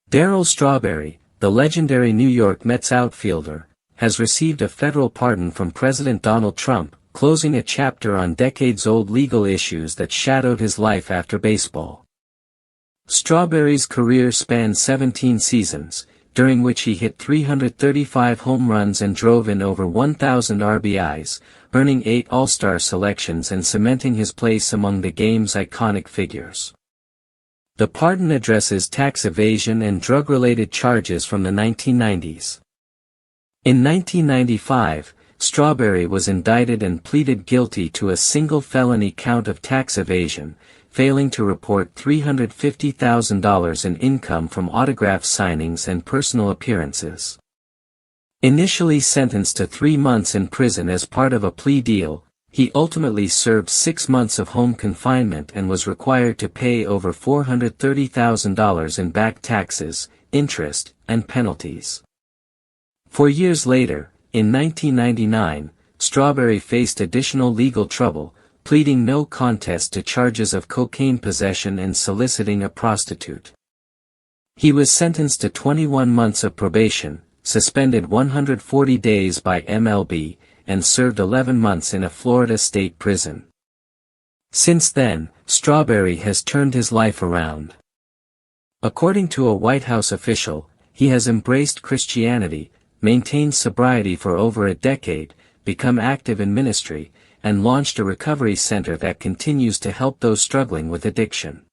Darryl Strawberry, the legendary New York Mets outfielder, has received a federal pardon from President Donald Trump, closing a chapter on decades-old legal issues that shadowed his life after baseball. Strawberry's career spanned 17 seasons, during which he hit 335 home runs and drove in over 1,000 RBIs, earning 8 All-Star selections and cementing his place among the game's iconic figures. The pardon addresses tax evasion and drug-related charges from the 1990s. In 1995, Strawberry was indicted and pleaded guilty to a single felony count of tax evasion, failing to report $350,000 in income from autograph signings and personal appearances. Initially sentenced to 3 months in prison as part of a plea deal, he ultimately served 6 months of home confinement and was required to pay over $430,000 in back taxes, interest, and penalties. 4 years later, in 1999, Strawberry faced additional legal trouble, pleading no contest to charges of cocaine possession and soliciting a prostitute. He was sentenced to 21 months of probation, suspended 140 days by MLB, and served 11 months in a Florida state prison. Since then, Strawberry has turned his life around. According to a White House official, he has embraced Christianity, maintained sobriety for over a decade, become active in ministry, and launched a recovery center that continues to help those struggling with addiction.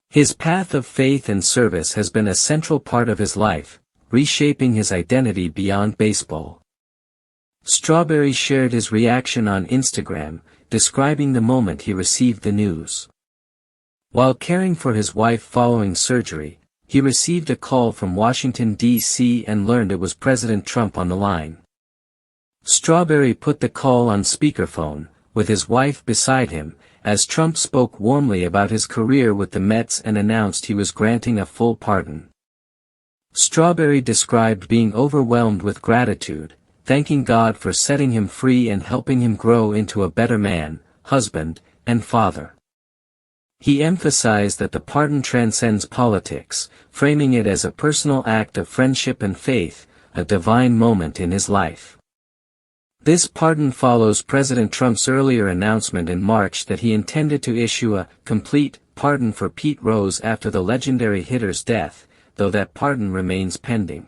His path of faith and service has been a central part of his life, reshaping his identity beyond baseball. Strawberry shared his reaction on Instagram, describing the moment he received the news. While caring for his wife following surgery, he received a call from Washington, D.C. and learned it was President Trump on the line. Strawberry put the call on speakerphone, with his wife beside him, as Trump spoke warmly about his career with the Mets and announced he was granting a full pardon. Strawberry described being overwhelmed with gratitude, thanking God for setting him free and helping him grow into a better man, husband, and father. He emphasized that the pardon transcends politics, framing it as a personal act of friendship and faith, a divine moment in his life. This pardon follows President Trump's earlier announcement in March that he intended to issue a complete pardon for Pete Rose after the legendary hitter's death, though that pardon remains pending.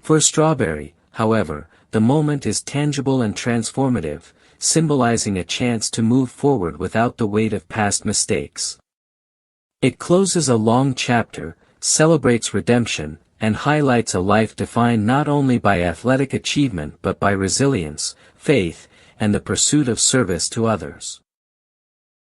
For Strawberry, however, the moment is tangible and transformative, symbolizing a chance to move forward without the weight of past mistakes. It closes a long chapter, celebrates redemption, and highlights a life defined not only by athletic achievement but by resilience, faith, and the pursuit of service to others.